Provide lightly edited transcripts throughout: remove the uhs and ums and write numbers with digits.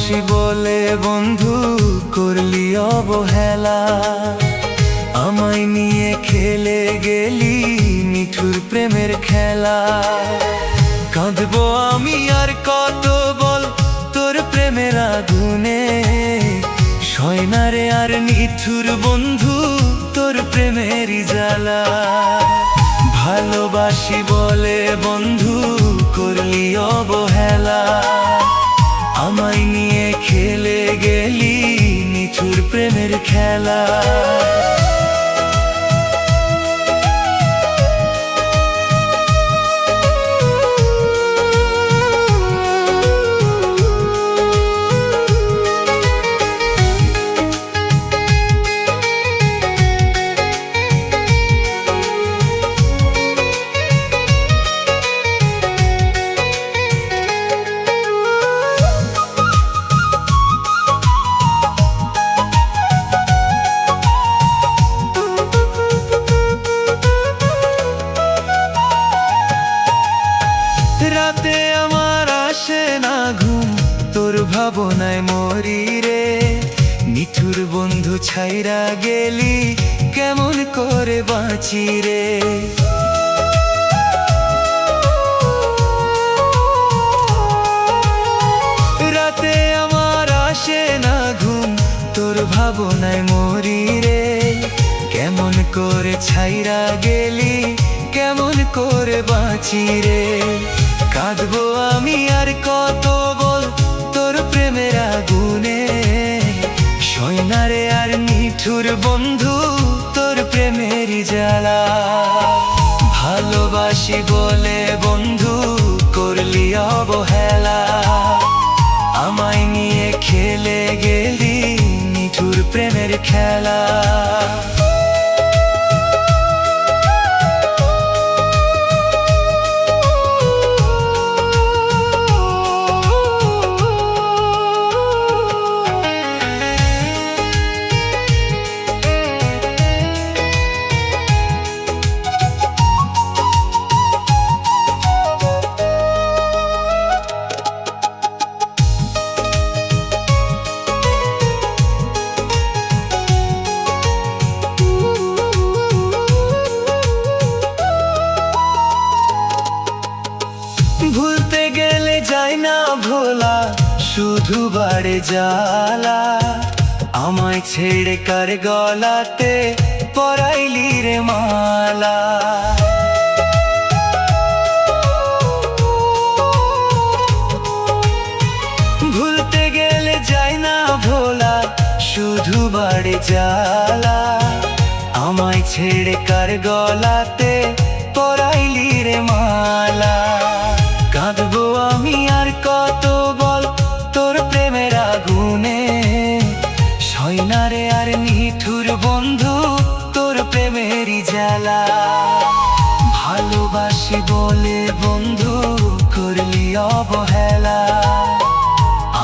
ভালোবাসি বলে বন্ধু করলি অবহেলা, আমায় নিয়ে খেলে গেলি নিঠুর প্রেমের খেলা। কাঁদবো আমি আর কত বল তোর প্রেমের আগুনে, সয়নারে আর নিঠুর বন্ধু তোর প্রেমেরই জ্বালা। ভালোবাসি বলে বন্ধু করলি অবহেলা, আমায় নিয়ে খেলে গেলি নিঠুর প্রেমের খেলা। রাতে আমার আসে না ঘুম তোর ভাবনায় মরি রে, নিঠুর বন্ধু ছাইরা গেলি কেমন করে বাঁচি রে। রাতে আমার আসে না ঘুম তোর ভাবনায় মরি রে, কেমন করে ছাইরা গেলি কেমন করে বাঁচি রে। কাঁদবো আমি আর কত বল তোর প্রেমের আগুনে, সয়নারে আর নিঠুর বন্ধু তোর প্রেমেরই জ্বালা। ভালোবাসি বলে বন্ধু করলি অবহেলা, আমায় নিয়ে খেলে গেলি নিঠুর প্রেমের খেলা। ভুলতে গেলে যায় না ভোলা, শুধু বাড়ে জ্বালা। আমায় ছেড়ে কার গলাতে পরাইলি রে মালা। ভুলতে গেলে যায় না ভোলা, শুধু বাড়ে জ্বালা। আমায় ছেড়ে কার গলাতে পরাইলি রে মালা। কাঁদবো আমি আর কত বল তোর প্রেমের আগুনে, সয়নারে আর নিঠুর বন্ধু তোর প্রেমেরই জ্বালা। ভালোবাসি বলে বন্ধু করলি অবহেলা,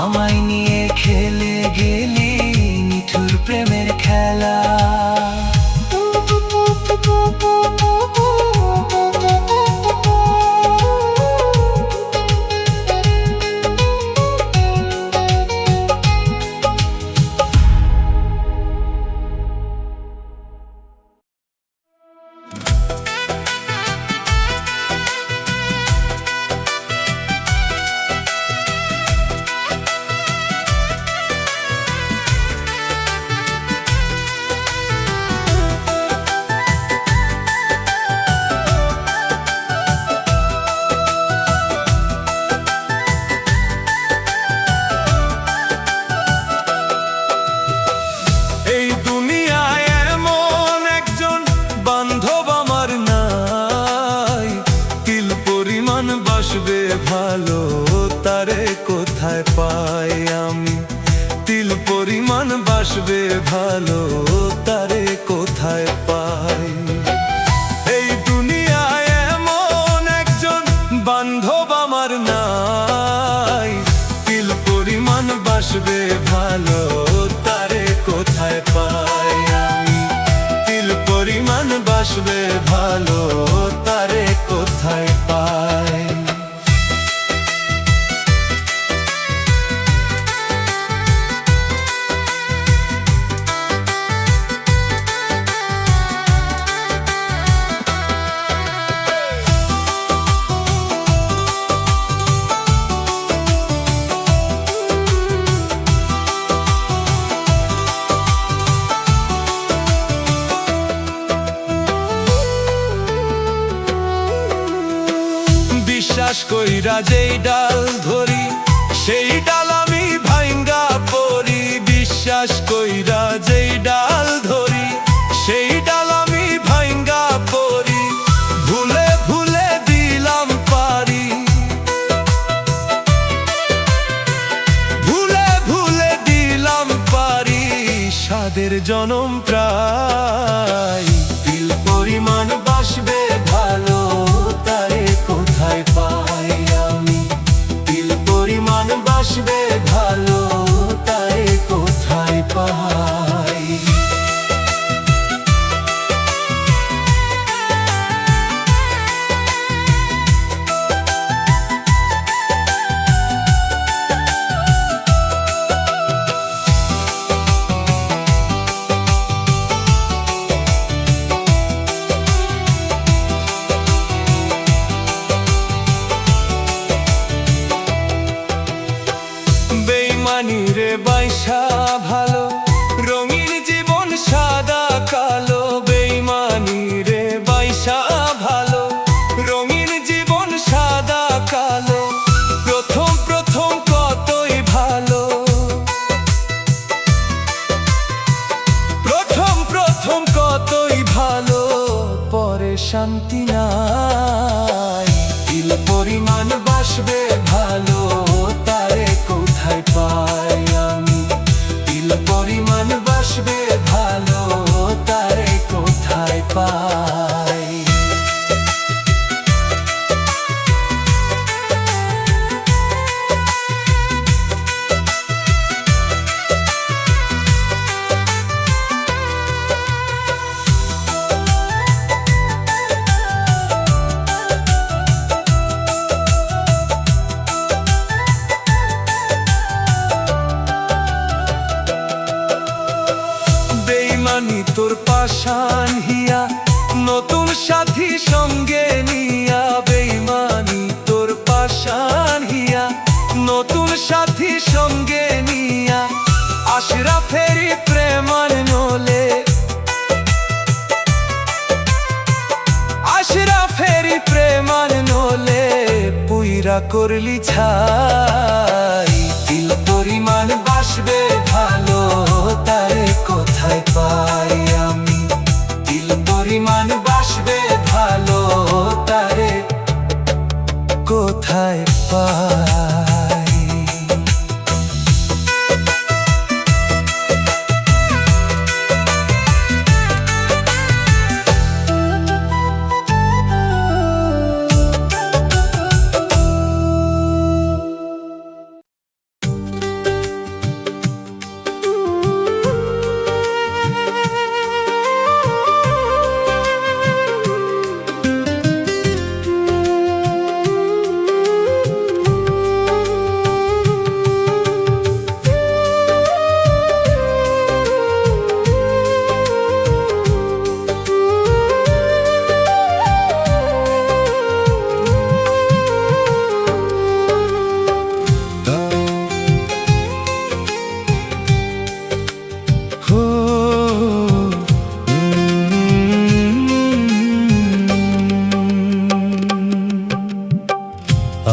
আমায় নিয়ে খেলে গেলি নিঠুর প্রেমের খেলা। ভালো তারে কোথায় পাই আমি, তিল পরিমাণ বাসবে ভালো তারে কোথায় পাই। এই দুনিয়ায় এমন একজন বান্ধব আমার নাই, তিল পরিমাণ বাসবে ভালো তারে কোথায় পাই আমি, তিল পরিমাণ বাসবে ভালো তারে কোথায় পাই। বিশ্বাস কইরা যেই ডাল ধরি সেই ডাল আমি ভাঙ্গা পড়ি। বিশ্বাস কইরা যেই ডাল ধরি সেই ডাল আমি ভাঙ্গা পড়ি। ভুলে ভুলে দিলাম পারি, ভুলে ভুলে দিলাম পারি সাদের জনম প্রায়। তিল পরিমাণ বাসবে ভালো তারে কোথায় পাই আমি। তিল পরিমাণ বাসবে ভালো তারে কোথায় পাই। বেইমানি রে বাইসা ভালো রঙিন জীবন সাদা কালো। বেইমানি রে বাইসা ভালো রঙিন জীবন সাদা কালো। প্রথম প্রথম কতই ভালো, প্রথম প্রথম কতই ভালো পরে শান্তি নাই। তিল পরিমাণ বাসবে ভালো তারে কোথায় পাই আমি। তিল পরিমাণ বাসবে ভালো তারে কোথায় পাই। বেইমানি তোর পাশান হিয়া নতুন সাথী সঙ্গে নিয়া। বেইমানি তোর পাশান হিয়া নতুন সাথী সঙ্গে নিয়া। আশরাফেরি প্রেমান নলে, আশরাফেরি প্রেমান নলে পুইরা করলি ছাই। তিল পরিমাণ বাসবে ভালো তারে কোথায় পাই আমি। তিল পরিমাণ বাসবে ভালো তারে কোথায় পাই।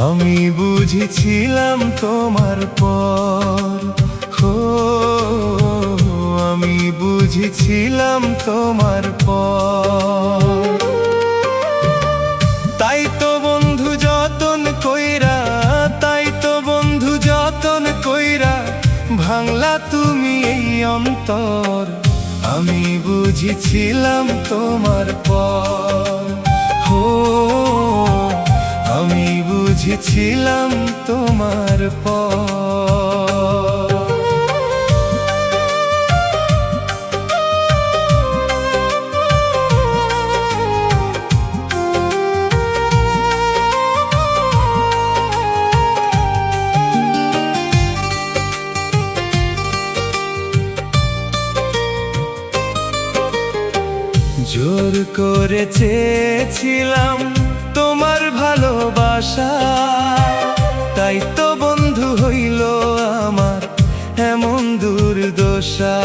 আমি বুঝেছিলাম তোমার পর, হো আমি বুঝেছিলাম তোমার পর। তাই তো বন্ধু যতন কইরা, তাই তো বন্ধু যতন কইরা ভাঙলা তুমি এই অন্তর। আমি বুঝেছিলাম তোমার পর, হো আমি বুঝেছিলাম তোমার পর। জোর করে চেয়েছিলাম তোমার ভালোবাসা, তাই তো বন্ধু হইল আমার এমন দুর্দশা।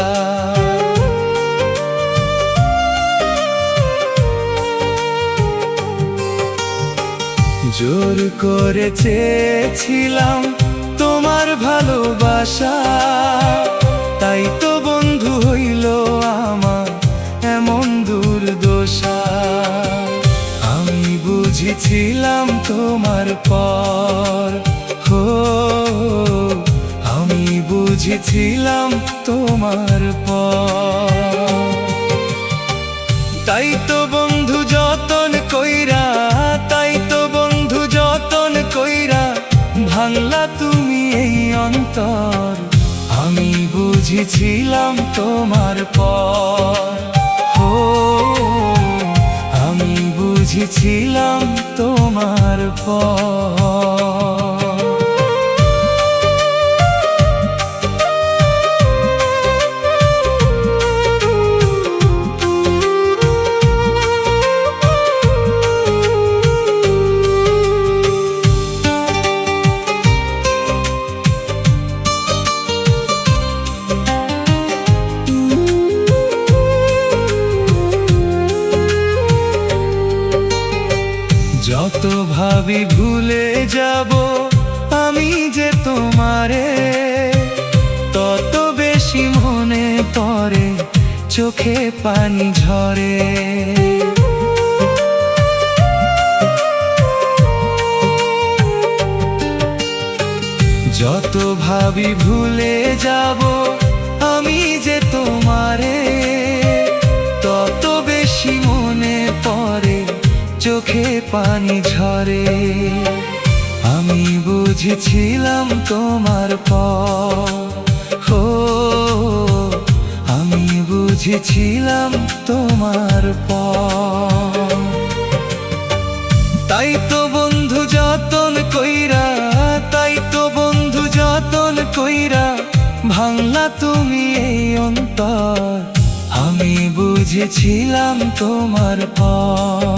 জোর করে চেয়েছিলাম তোমার ভালোবাসা, তাই তো বন্ধু হইল আমার এমন দুর্দশা। আমি বুঝেছিলাম তোমার পর, হো আমি বুঝেছিলাম তোমার পর। তাই তো বন্ধু যতন কইরা, তাই তো বন্ধু যতন কইরা ভাঙলা তুমি এই অন্তর। আমি বুঝেছিলাম তোমার পর, হো আমি বুঝেছিলাম তোমার পর। যত ভাবি ভুলে যাব আমি যে তোমারে, তত বেশি মনে পড়ে চোখে পানি ঝরে। যত ভাবি ভুলে যাব আমি যে তোমারে, তত বেশি মনে পড়ে চোখে পানি ঝরে। আমি বুঝেছিলাম তোমার পর, হো আমি বুঝেছিলাম তোমার পর। তাই তো বন্ধু যতন কইরা, তাই তো বন্ধু যতন কইরা ভাঙলা তুমি এই অন্তর। আমি বুঝেছিলাম তোমার পর,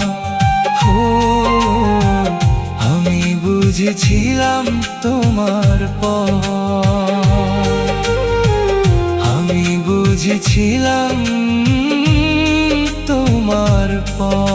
আমি বুঝেছিলাম তোমার পর। আমি বুঝেছিলাম তোমার পর।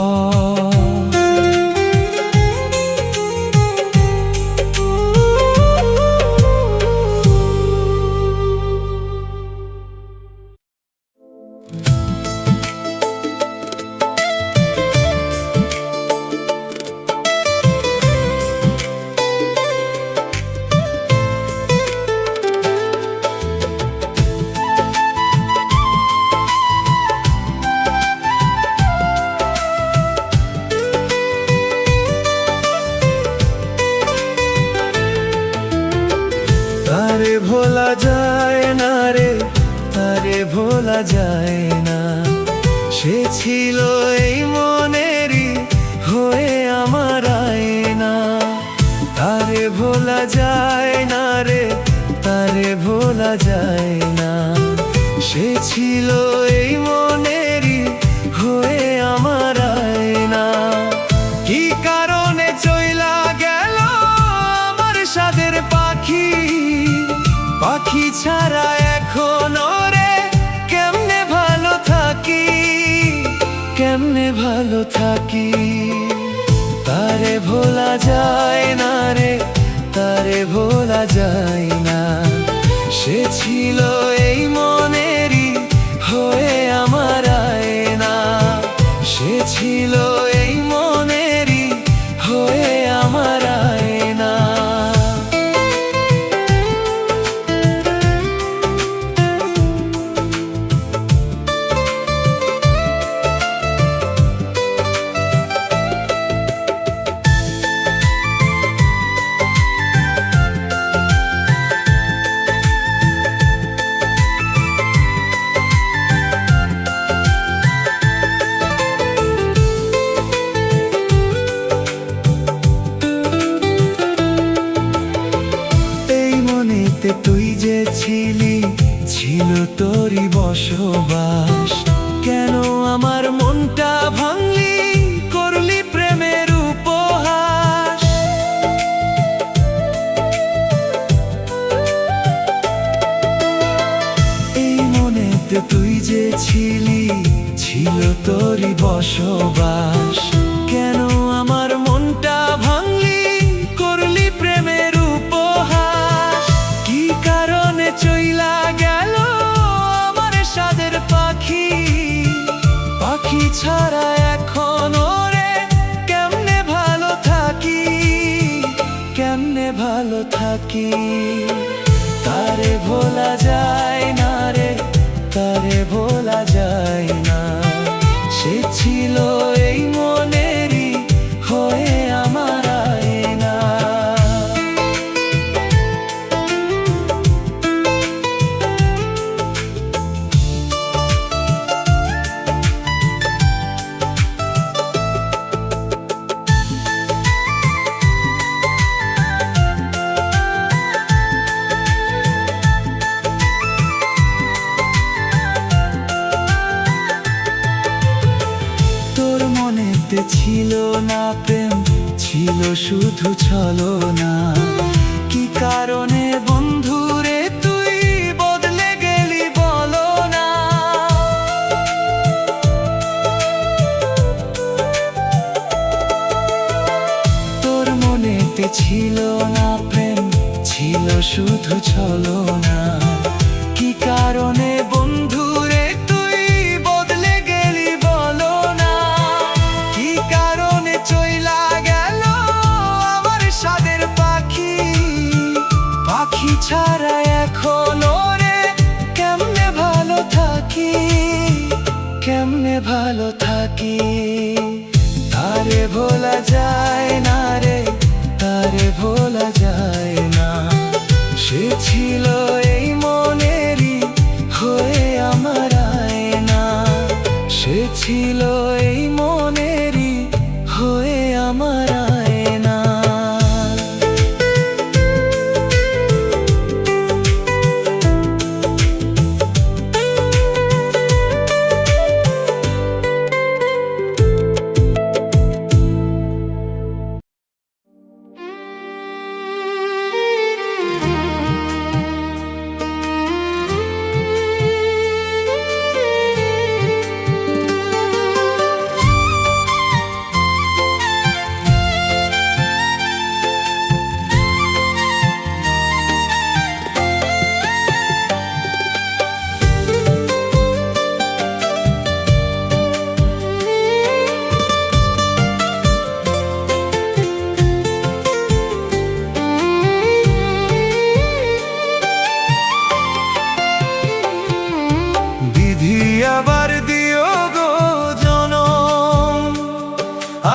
তারে ভোলা যায় না রে, তারে ভোলা যায় না। সে ছিল এই মনেরই হয়ে আমার আয়না। তারে ভোলা যায় না রে, তারে ভোলা যায় না। সে ছিল এই মনেরই হয়ে আমার আয়না। কি কারণে চইলা গেল আমার সাদের পাখি, পাখি ছাড়া এখন রে কেমনে ভালো থাকি, কেমনে ভালো থাকি। তারে ভোলা যায় না রে, তারে ভোলা যায় না। সে ছিল এই মনেরই হয়ে আমার আয়না। সে ছিল এই মনেরই হয়ে আমার আয়না। তুই যে ছিলি, ছিল তোরই বসবাস। কেন আমার মনটা ভাঙলি, করলি প্রেমের উপহাস। এই মনেতে তুই যে ছিলি, ছিল তোরই বসবাস। কেন আমার মনটা ভাঙলি, পাখি, পাখি ছাড়া এখন ওরে কেমনে ভালো থাকি, কেমনে ভালো থাকি। তারে ভোলা যায় না রে, তারে ভোলা যায় না। সে ছিল এই মনেরই হয়ে আমার আয়না। ছিল না প্রেম, ছিল শুধু ছলনা। কি কারণে বন্ধুরে তুই বদলে গেলি বলো না। তোর মনেতে ছিল না প্রেম, ছিল শুধু ছলনা। কি কারণে বন্ধুরে তুই বদলে গেলি বলো না। কি কারণে চইলা গেল আমার সাদের পাখি, পাখি ছাড়া এখন ওরে কেমনে ভালো থাকি, কেমনে ভালো থাকি। তারে ভোলা যায় না রে, তারে ভোলা যায় না। সে ছিল এই মনেরই হয়ে আমার আয়না। সে ছিল এই মনেরই হয়ে আমার আয়না। আবার দিও গো জনম,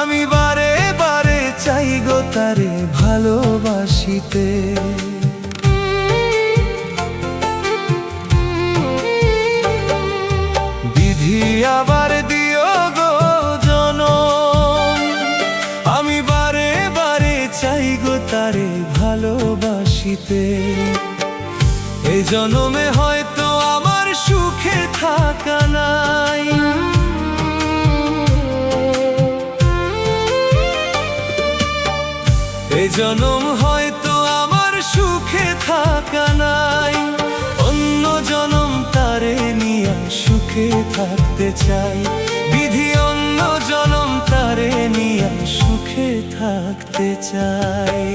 আমি বারে বারে চাই গো তারে ভালোবাসিতে। বিধি আবার দিও গো জনম, আমি বারে বারে চাই গো তারে ভালোবাসিতে। এই জনমে হয়তো আমার সুখে থাকা নাই, এই জনম হয়তো আমার সুখে থাকা নাই। অন্য জনম তারে নিয়া সুখে থাকতে চাই। বিধি অন্য জনম তারে নিয়া সুখে থাকতে চাই।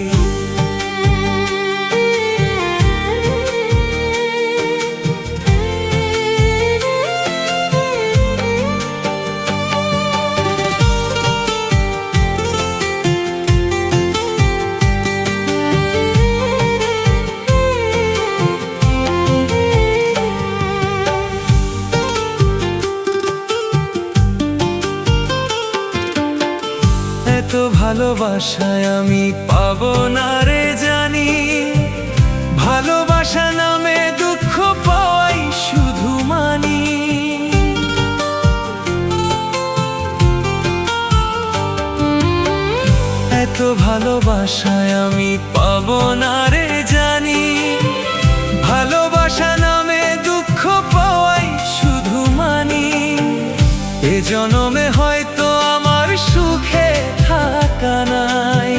ভালোবাসায় আমি পাবো না রে জানি, ভালোবাসা নামে দুঃখ পাওয়াই শুধু মানি। এত ভালোবাসায় আমি পাবো না রে জানি, ভালোবাসা নামে দুঃখ পাওয়াই শুধু মানি। এ জনমে হয়তো আমার সুখে থাকা নাই,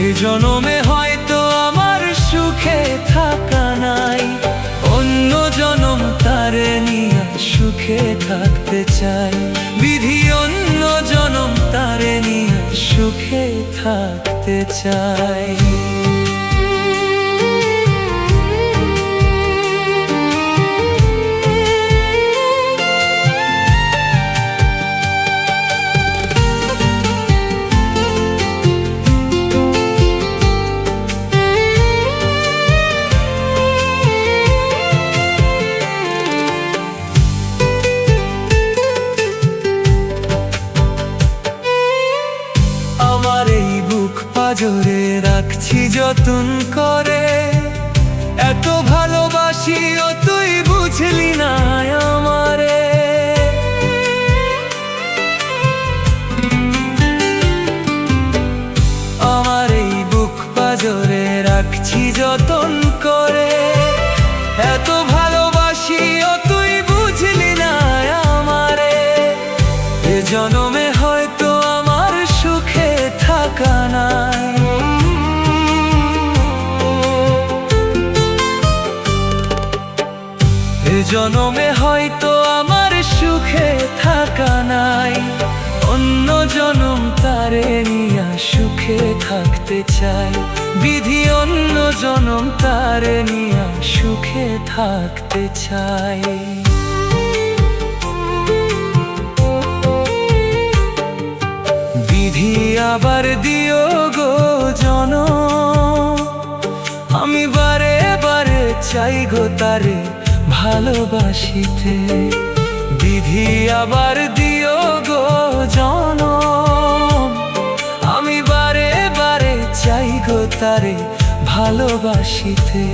এ জনমে হয়তো আমার সুখে থাকা নাই। অন্য জনম তারে নিয়ে সুখে থাকতে চাই। বিধি অন্য জনম তারে নিয়ে সুখে থাকতে চাই। যতন করে। এত ভালোবাসিও তুই বুঝলি না আমারে। আমার এই বুক পাজরে রাখছি যতন করে। এত ভালোবাসিও তুই বুঝলি না আমারে। এ জনমে হয়তো আমার সুখে থাকা নাই। এ জনমে হয়তো আমার সুখে থাকা নাই। অন্য জনম তারে নিয়া সুখে থাকতে চাই। বিধি অন্য জনম তারে নিয়া সুখে থাকতে চাই। বিধি আবার দিও গো জনম, আমি বারে বারে চাই গো তারে ভালোবাসিতে। বিধি আবার দিও গো জনম, আমি বারে বারে চাই গো তারে ভালোবাসিতে।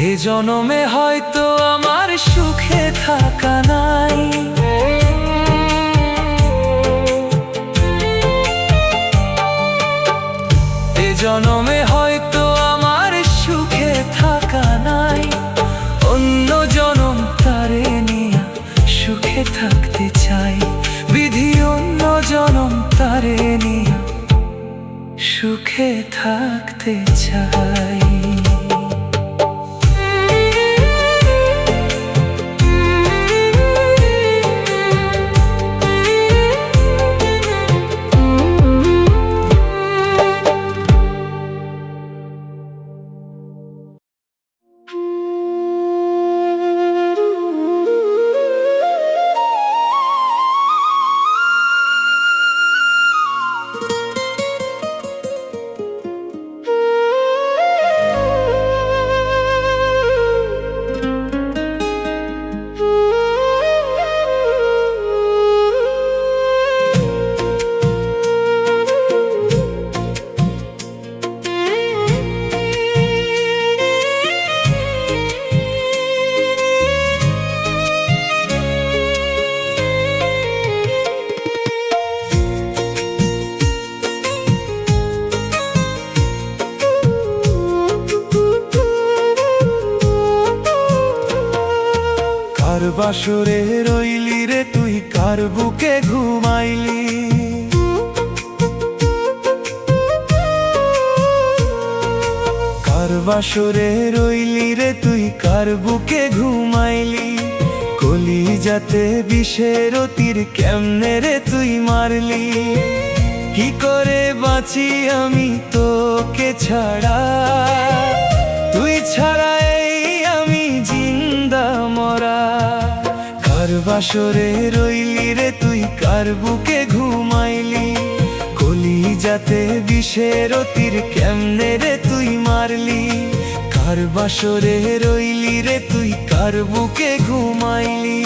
এ জনমে হয়তো আমার সুখে থাকা নাই। এ জনমে হয়তো আমার সুখে থাকা নাই। অন্য জনম তারে নিয়া সুখে থাকতে চাই। বিধি অন্য জনম তারে নিয়া সুখে থাকতে চাই। কার বাসরে রইলি রে তুই, কার বুকে ঘুমাইলি। কার বাসরে রইলি রে তুই, কার বুকে ঘুমাইলি। কলিজাতে বিষের তীর কেমনে রে তুই মারলি। কি করে বাঁচি আমি তোকে ছাড়া, তুই ছাড়া এই আমি জিন্দা মরা। কার বাসরে রইলি রে তুই, কার বুকে ঘুমাইলি। কলিজাতে বিষের তীর কেমনে রে তুই মারলি। কার বাসরে রইলি রে তুই, কার বুকে ঘুমাইলি।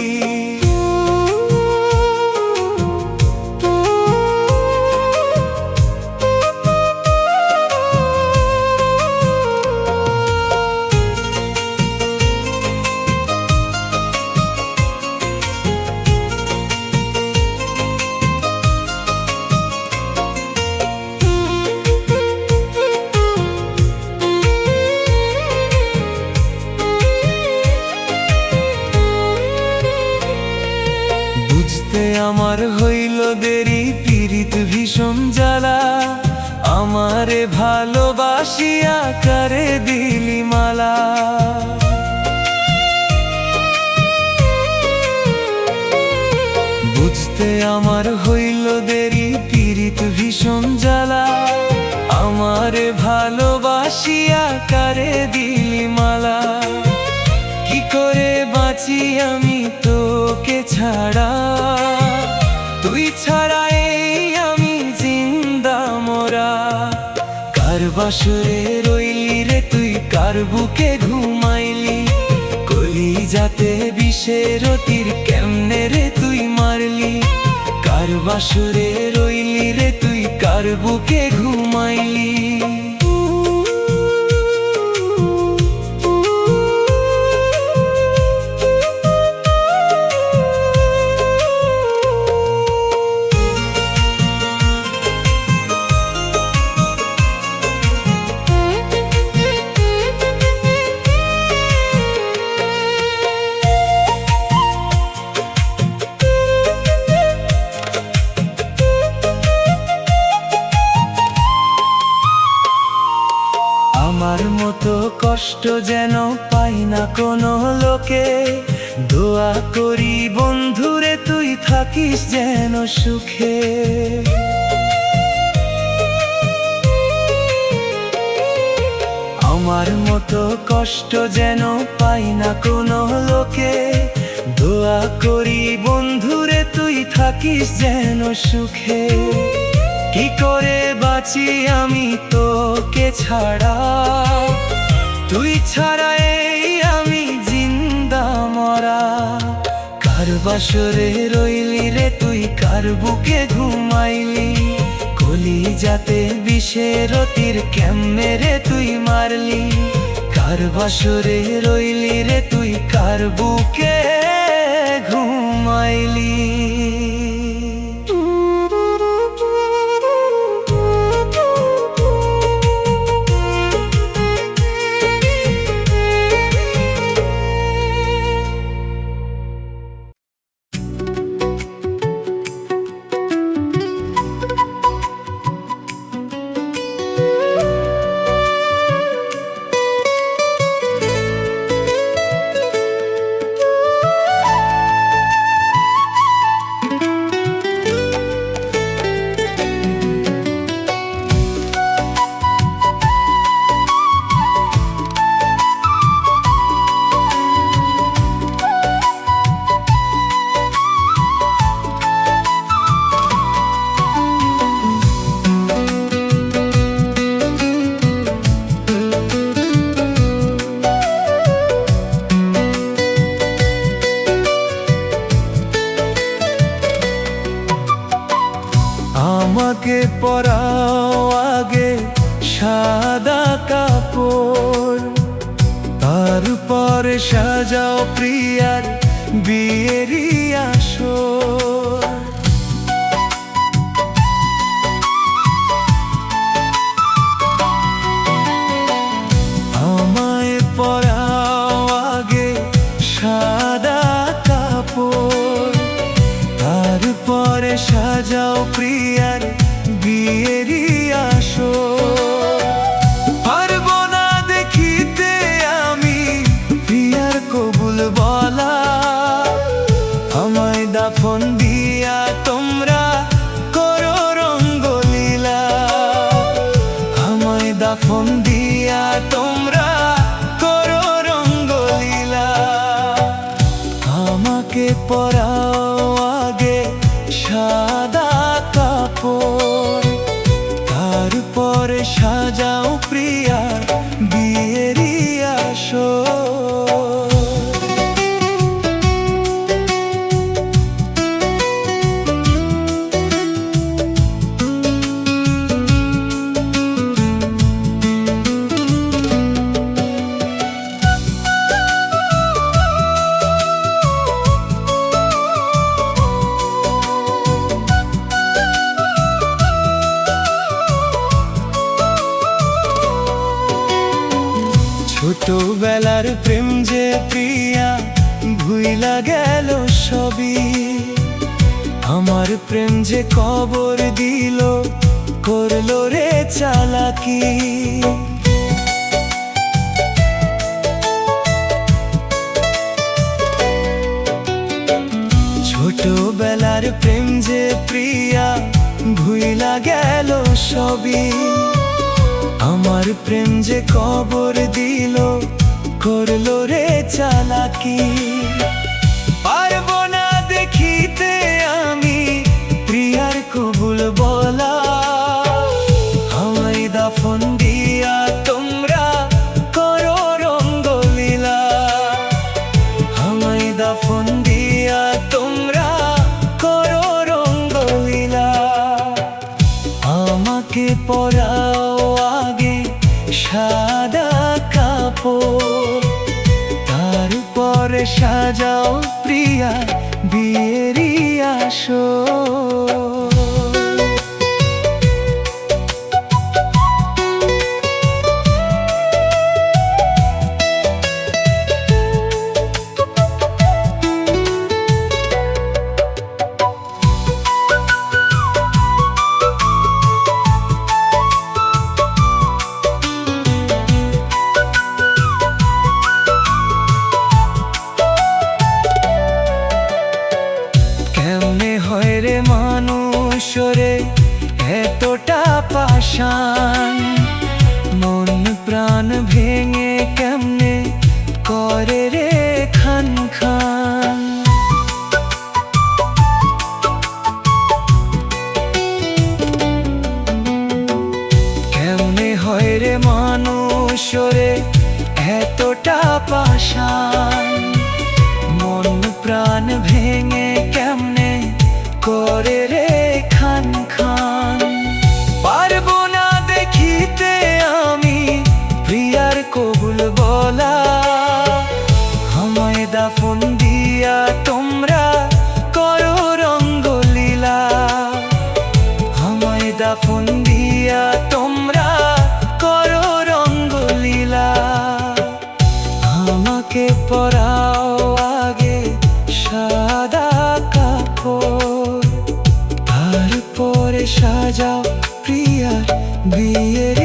আমার হইল দেরি পীড়িত ভীষণ জ্বালা। আমারে ভালোবাসিয়া কারে দিলি মালা। বুঝতে আমার হইল দেরি পীড়িত ভীষণ জ্বালা। আমারে ভালোবাসিয়া কারে দিলি মালা। কি করে বাঁচি আমি তোকে ছাড়া, তুই ছাড়া এই আমি জিন্দা মরা। কার বাসরে রইলি রে তুই, কার বুকে ঘুমাইলি। কলিজাতে বিষের তীর কেমনে রে তুই মারলি। কার বাসরে রইলি রে তুই, কার বুকে ঘুমাইলি। কষ্ট যেন পাই না কোনো লোকে। দোয়া করি বন্ধুরে তুই থাকিস যেন সুখে। আমার মতো কষ্ট যেন পাই না কোনো লোকে। দোয়া করি বন্ধুরে তুই থাকিস যেন সুখে। কি করে বাঁচি আমি তোকে ছাড়া, তুই ছাড়া এই আমি জিন্দা মরা। কার বাসরে রইলি রে তুই, কার বুকে ঘুমাইলি? কলিজাতে বিষের তীর কেমনে রে তুই মারলি? কার বাসরে রইলি রে তুই, কার বুকে ঘুমাইলি? আমাকে পরাও আগে সাদা কাপড়, তারপরে সাজাও প্রিয়ার বিয়েরই আসর। আমায় পরাও আগে সাদা কাপড়, তারপরে সাজাও প্রিয়ার বিয়েরই আসর। পারবো না দেখিতে আমি প্রিয়ার কবুল বলা, আমায় দাফন দিয়া তোমরা করো রঙ্গলীলা। আমায় দাফন দিয়া তোমরা করো রঙ্গলীলা। আমাকে পরাও আগে সাদা কাপড়, তারপরে সাজাও প্রিয়ার বিয়েরই আসর। ছোটবেলার প্রেম যে প্রিয়া ভুইলা গেল সবই, আমার প্রেম যে কবর দিল করলো রে চালাকি। ছোটবেলার প্রেম যে প্রিয়া ভুইলা গেল সবই, আমার প্রেম যে কবর দিল করলো রে চালাকি। পারবো না দেখিতে আমি প্রিয়ার কবুল বলা, আমায় দাফন দিয়া তোমরা করো রঙ্গলীলা। আমায় দাফন দিয়া তোমরা করো রঙ্গলীলা। আমাকে পরাও আগে সাদা কাপড়, তারপরে সাজাও প্রিয়া বিয়েরই আসর। পাষাণ, মন প্রাণ ভেঙে কেমনে করে রে খান খান। কেমনে হয় রে মানুষ রে এতটা পাষাণ, মন প্রাণ ভেঙে কেমনে করে রে খান খান। পারবো না দেখিতে আমি প্রিয়ার কবুল বলা, আমায় দাফন দিয়া তোমরা করো রঙ্গলীলা, আমায় দাফন দিয়া তোমরা করো রঙ্গলীলা। আমাকে পরাও আগে সাদা কাপড়, তারপরে সাজাও প্রিয়ার বিয়ের